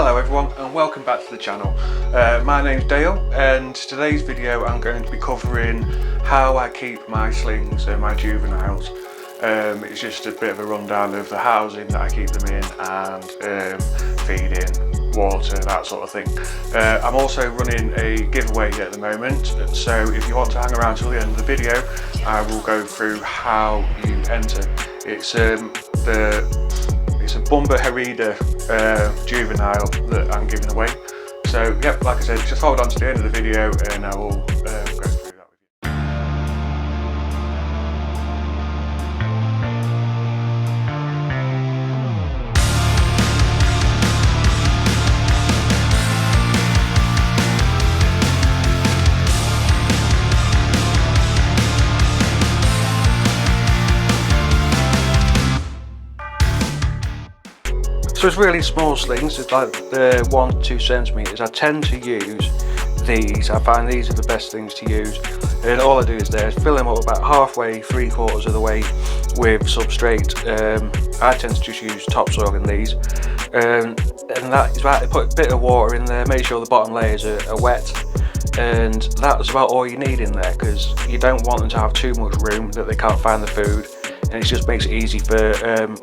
Hello everyone and welcome back to the channel. My name's Dale and today's video I'm going to be covering how I keep my slings and my juveniles. It's just a bit of a rundown of the housing that I keep them in and feeding, water, that sort of thing. I'm also running a giveaway at the moment, so if you want to hang around till the end of the video I will go through how you enter. It's a Bumba Herida juvenile that I'm giving away. So yep, like I said, just hold on to the end of the video and I will go through that with you. So it's really small slings, it's like 1 to 2 centimeters. I tend to use these. I find these are the best things to use, and all I do is fill them up about halfway, 3/4 of the way with substrate. I tend to just use topsoil in these, and that is about, put a bit of water in there, make sure the bottom layers are wet, and that's about all you need in there, because you don't want them to have too much room that they can't find the food, and it just makes it easy for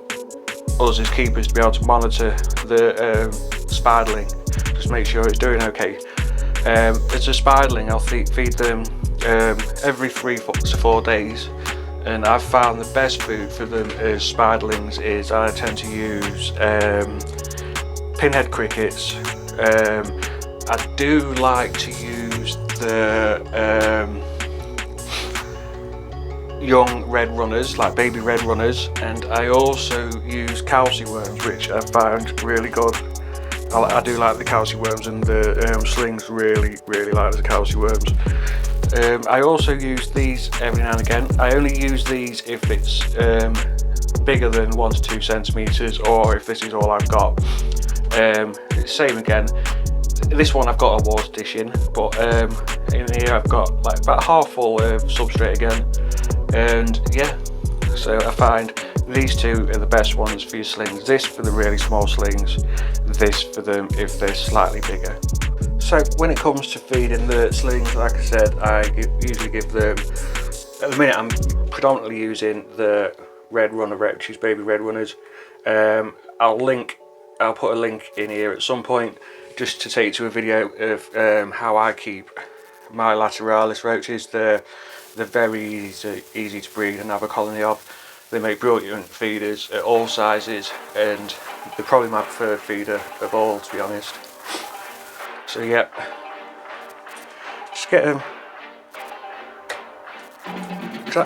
us as keepers to be able to monitor the spiderling, just make sure it's doing okay. As a spiderling, I'll feed them every 3 to 4 days, and I've found the best food for them as spiderlings is I tend to use pinhead crickets. I do like to use the young red runners, like baby red runners, and I also use calci worms, which I found really good. I do like the calci worms, and the slings really like the calci worms. I also use these every now and again. I only use these if it's bigger than 1 to 2 centimeters, or if this is all I've got. Same again. This one I've got a water dish in, but in here I've got like about half full of substrate again. And yeah, so I find these two are the best ones for your slings. This for the really small slings, this for them if they're slightly bigger. So when it comes to feeding the slings, like I said, I usually give them, at the minute I'm predominantly using the red runner, which is baby red runners. I'll put a link in here at some point just to take to a video of how I keep my lateralis roaches. They're very easy to breed and have a colony of. They make brilliant feeders at all sizes, and they're probably my preferred feeder of all, to be honest. So yeah, just get them.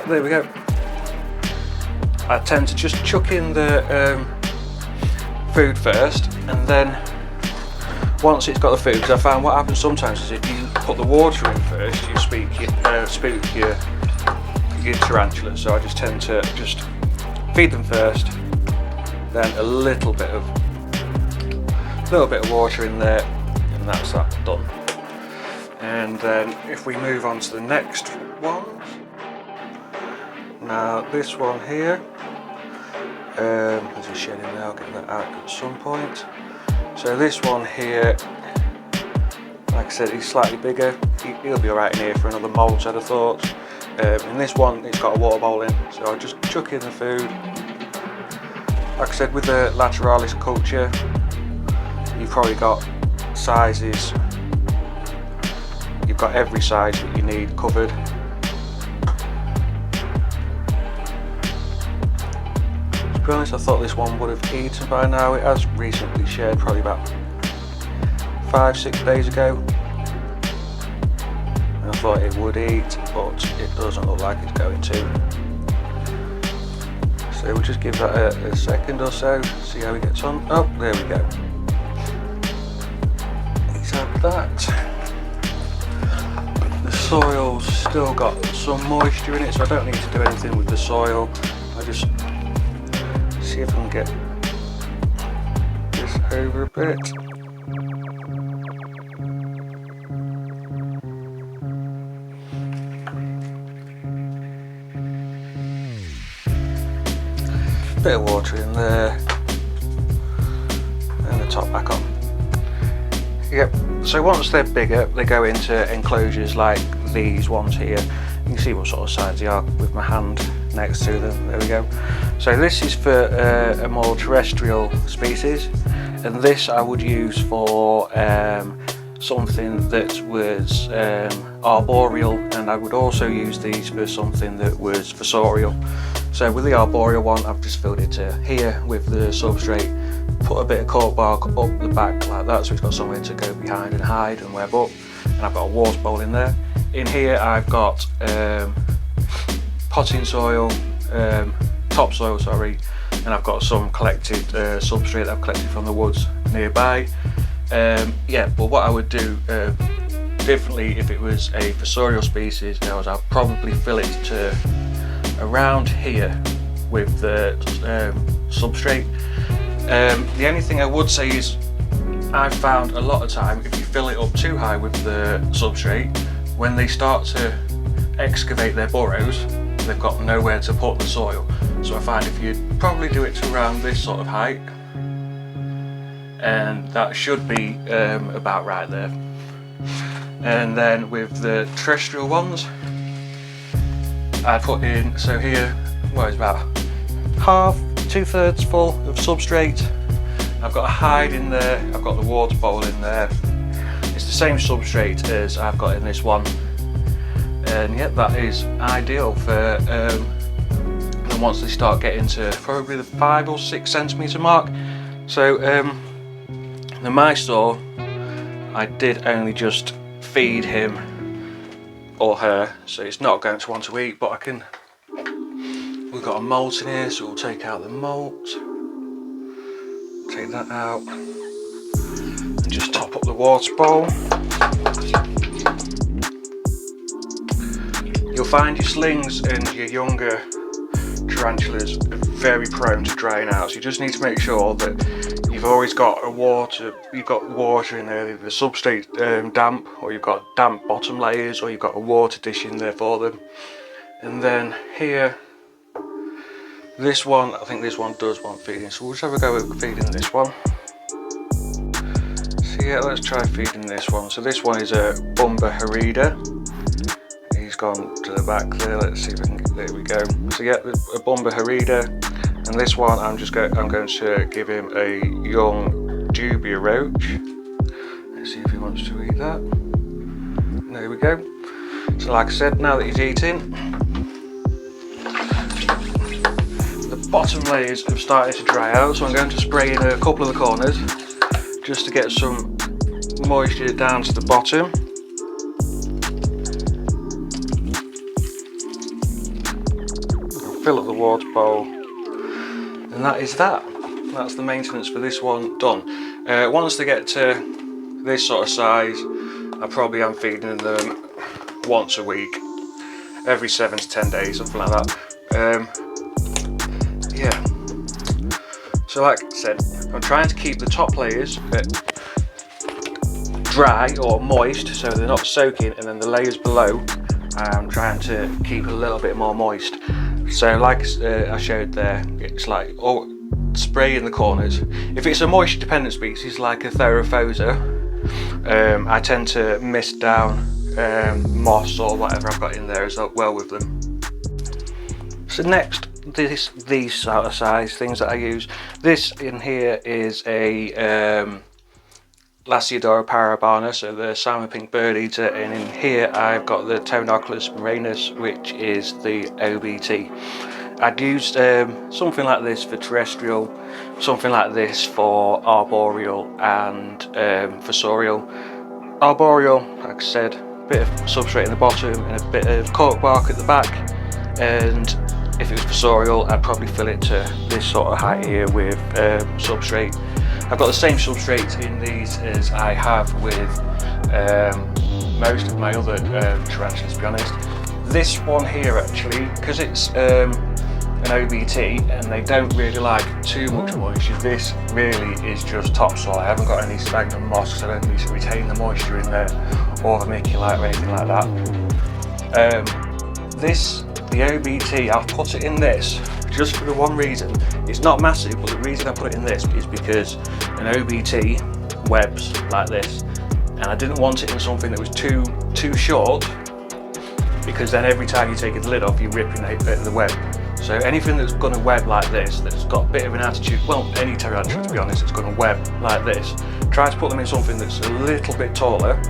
There we go. I tend to just chuck in the food first, and then once it's got the food, because I found what happens sometimes is if you put the water in first, you spook your tarantulas. So I just tend to just feed them first, then a little bit of water in there, and that's that done. And then if we move on to the next one, now this one here, there's a shed in there, I'll get that out at some point. So this one here, like I said, he's slightly bigger. He'll be alright in here for another moult, I'd have thought. In this one, it's got a water bowl in, so I'll just chuck in the food. Like I said, with the lateralis culture, you've probably got sizes. You've got every size that you need covered. To be honest, I thought this one would have eaten by now. It has recently shed, probably about 5-6 days ago. And I thought it would eat, but it doesn't look like it's going to. So we'll just give that a second or so, see how he gets on. Oh, there we go. He's had that. The soil's still got some moisture in it, so I don't need to do anything with the soil. I just see if I can get this over a bit. Bit of water in there, and the top back on. Yep, so once they're bigger, they go into enclosures like these ones here. You can see what sort of size they are with my hand next to them. There we go. So this is for a more terrestrial species, and this I would use for something that was arboreal, and I would also use these for something that was fossorial. So with the arboreal one, I've just filled it to here with the substrate, put a bit of cork bark up the back like that, so it's got somewhere to go behind and hide and web up, and I've got a water bowl in there. In here I've got potting soil, topsoil sorry, and I've got some collected substrate that I've collected from the woods nearby. Yeah, but what I would do differently if it was a fossorial species is I'll probably fill it to around here with the substrate. The only thing I would say is I've found a lot of time if you fill it up too high with the substrate, when they start to excavate their burrows, they've got nowhere to put the soil. So I find if you probably do it to around this sort of height, and that should be about right there. And then with the terrestrial ones, I put in, so here, well, it's about half, 2/3 full of substrate. I've got a hide in there, I've got the water bowl in there. It's the same substrate as I've got in this one. And yeah, that is ideal for, and once they start getting to probably the 5 or 6 centimetre mark. So the my store, I did only just feed him or her, so it's not going to want to eat, but I can, we've got a molt in here, so we'll take out the molt, take that out, and just top up the water bowl. You'll find your slings and your younger tarantulas are very prone to drying out, so you just need to make sure that you've always got water in there, the substrate damp, or you've got damp bottom layers, or you've got a water dish in there for them. And then here, this one, I think this one does want feeding, so we'll just have a go at feeding this one. So yeah, let's try feeding this one. So this one is a Bumba Harida. He's gone to the back there, let's see if I can get, there we go. So yeah, a Bumba Harida, and this one I'm going to give him a young dubia roach. Let's see if he wants to eat that. There we go. So like I said, now that he's eating, the bottom layers have started to dry out, so I'm going to spray in a couple of the corners just to get some moisture down to the bottom. Fill up the water bowl, and that is that. That's the maintenance for this one done. Once they get to this sort of size, I probably am feeding them once a week, every 7 to 10 days, something like that. Yeah. So like I said, I'm trying to keep the top layers dry or moist, so they're not soaking, and then the layers below, I'm trying to keep a little bit more moist. So like I showed there, it's like spray in the corners. If it's a moisture dependent species like a Therophosa, I tend to mist down moss or whatever I've got in there as well with them. So next, these sort of size things that I use. This in here is a Lasiodora parabana, so the salmon pink bird eater, and in here I've got the Tonarchus marinus, which is the OBT. I'd used something like this for terrestrial, something like this for arboreal and fossorial. Arboreal, like I said, a bit of substrate in the bottom and a bit of cork bark at the back, and if it was fossorial I'd probably fill it to this sort of height here with substrate. I've got the same substrate in these as I have with most of my other tarantulas, to be honest. This one here actually, because it's an OBT and they don't really like too much moisture, this really is just topsoil. I haven't got any stagnant moss, so I don't need to retain the moisture in there or vermiculite or anything like that. The OBT, I've put it in this just for the one reason. It's not massive, but the reason I put it in this is because an OBT webs like this. and I didn't want it in something that was too short, because then every time you take the lid off, you're ripping the web. So anything that's going to web like this, that's got a bit of an attitude, well, any tarantula to be honest, it's going to web like this, try to put them in something that's a little bit taller,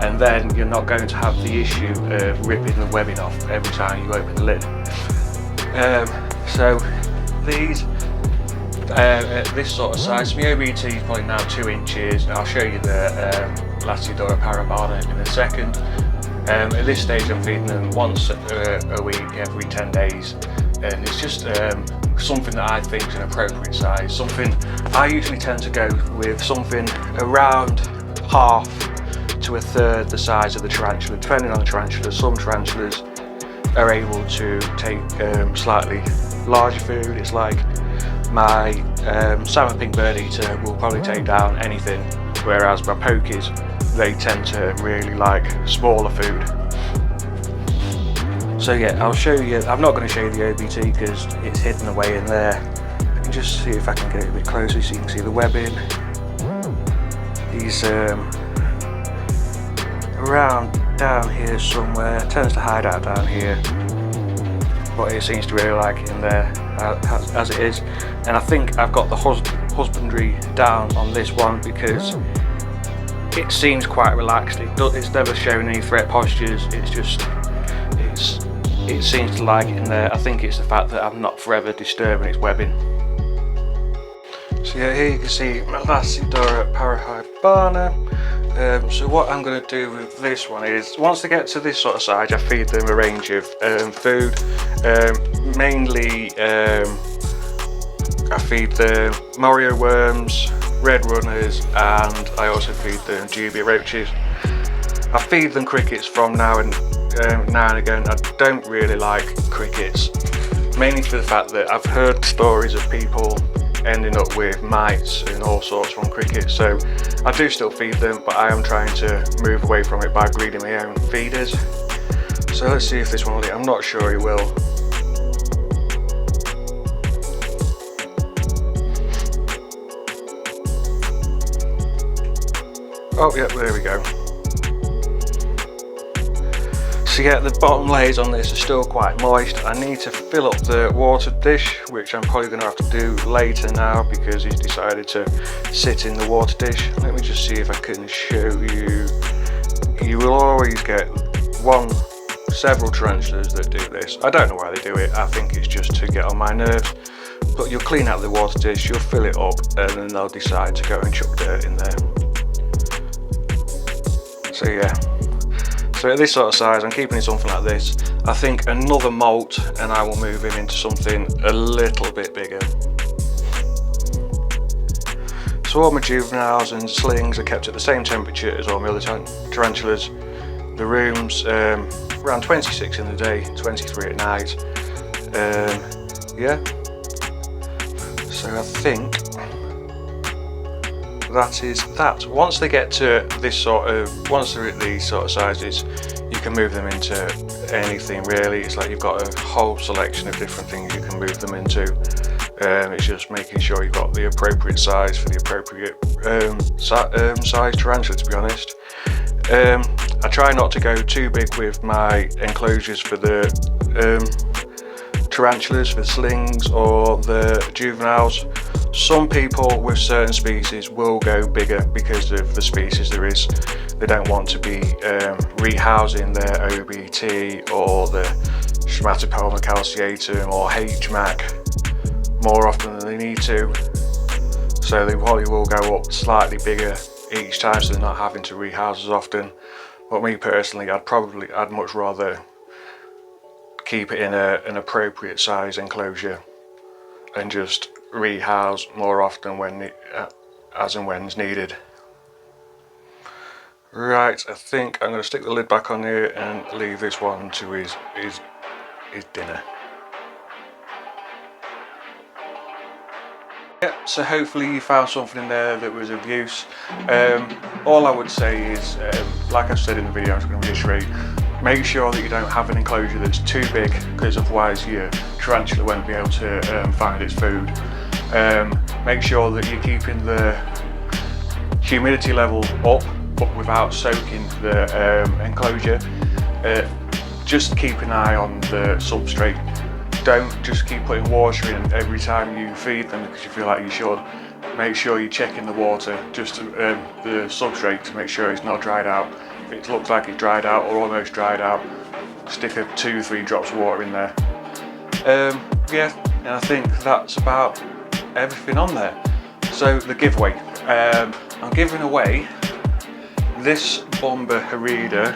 and then you're not going to have the issue of ripping the webbing off every time you open the lid. So these, at this sort of size, my OBT is probably now 2 inches. I'll show you the Lacidora parabana in a second. At this stage I'm feeding them once a week, every 10 days, and it's just something that I think is an appropriate size. Something I usually tend to go with something around half to a third the size of the tarantula, depending on the tarantula. Some tarantulas are able to take slightly larger food. It's like my salmon pink bird eater will probably take down anything, whereas my pokies, they tend to really like smaller food. So yeah, I'll show you, I'm not going to show you the OBT because it's hidden away in there. I can just see if I can get it a bit closer so you can see the webbing. He's around down here somewhere, tends to hide out down here, but it seems to really like it in there as it is. And I think I've got the husbandry down on this one because it seems quite relaxed. It's never shown any threat postures. It's just, it seems to like it in there. I think it's the fact that I'm not forever disturbing its webbing. So yeah, here you can see my Lacidora parabana. So what I'm going to do with this one is, once they get to this sort of size, I feed them a range of food. Mainly I feed them Morio worms, red runners, and I also feed them dubia roaches. I feed them crickets from now and again. I don't really like crickets, mainly for the fact that I've heard stories of people ending up with mites and all sorts from crickets. So I do still feed them, but I am trying to move away from it by breeding my own feeders. So let's see if this one will eat. I'm not sure he will. Oh yeah, there we go. So yeah, the bottom layers on this are still quite moist. I need to fill up the water dish, which I'm probably going to have to do later now because he's decided to sit in the water dish. Let me just see if I can show you. You will always get several tarantulas that do this. I don't know why they do it. I think it's just to get on my nerves. But you'll clean out the water dish, you'll fill it up, and then they'll decide to go and chuck dirt in there. So yeah. So at this sort of size, I'm keeping it something like this. I think another molt and I will move him into something a little bit bigger. So all my juveniles and slings are kept at the same temperature as all my other tarantulas. The room's around 26 in the day, 23 at night. Yeah. So I think that is that. Once they get to this sort of, once they're at these sort of sizes, you can move them into anything really. It's like you've got a whole selection of different things you can move them into. It's just making sure you've got the appropriate size for the appropriate size tarantula, to be honest. I try not to go too big with my enclosures for the tarantulas, for the slings or the juveniles. Some people with certain species will go bigger because of the species there is. They don't want to be rehousing their OBT or the Schmatopelma calceatum or HMAC more often than they need to. So they probably will go up slightly bigger each time so they're not having to rehouse as often. But me personally, I'd much rather keep it in an appropriate size enclosure and just rehouse more often when as and when it's needed. Right, I think I'm going to stick the lid back on here and leave this one to his dinner. Yeah, so hopefully you found something in there that was of use. All I would say is, like I said in the video, I'm just going to reiterate, make sure that you don't have an enclosure that's too big, because otherwise your tarantula won't be able to find its food. Make sure that you're keeping the humidity level up, but without soaking the enclosure. Just keep an eye on the substrate. Don't just keep putting water in every time you feed them because you feel like you should. Make sure you're checking the water, just the substrate, to make sure it's not dried out. If it looks like it's dried out or almost dried out, stick 2-3 drops of water in there. Yeah, and I think that's about everything on there. So the giveaway, I'm giving away this Bomber Harida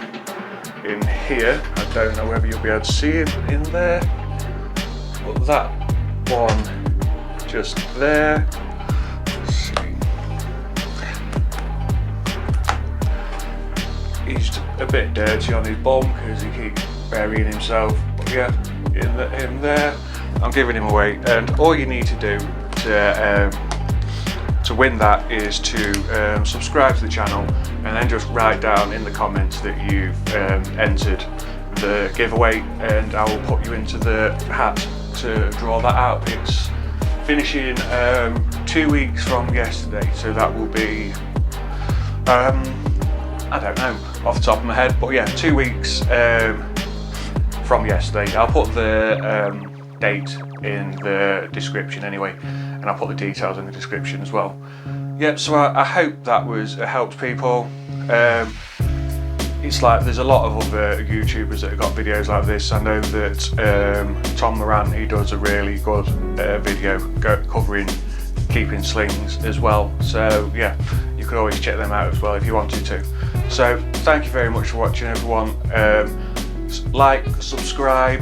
in here. I don't know whether you'll be able to see it in there, but that one just there. Let's see. He's a bit dirty on his bum because he keeps burying himself, but yeah, in there. I'm giving him away, and all you need to do to win that is to subscribe to the channel and then just write down in the comments that you've entered the giveaway, and I will put you into the hat to draw that out. It's finishing 2 weeks from yesterday, so that will be I don't know off the top of my head, but yeah, 2 weeks from yesterday. I'll put the date in the description anyway, and I'll put the details in the description as well. Yep, so I hope that helped people. It's like there's a lot of other YouTubers that have got videos like this. I know that Tom Moran, he does a really good video covering keeping slings as well, so yeah, you could always check them out as well if you wanted to. So thank you very much for watching, everyone. Like, subscribe,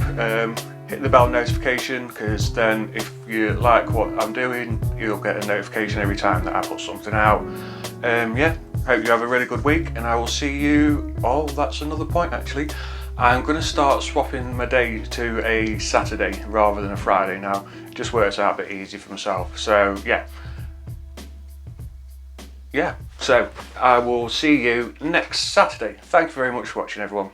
hit the bell notification, because then if you like what I'm doing, you'll get a notification every time that I put something out. Yeah, hope you have a really good week, and I will see you. Oh, that's another point actually. I'm going to start swapping my day to a Saturday rather than a Friday now. It just works out a bit easy for myself. So yeah, so I will see you next Saturday. Thank you very much for watching, everyone.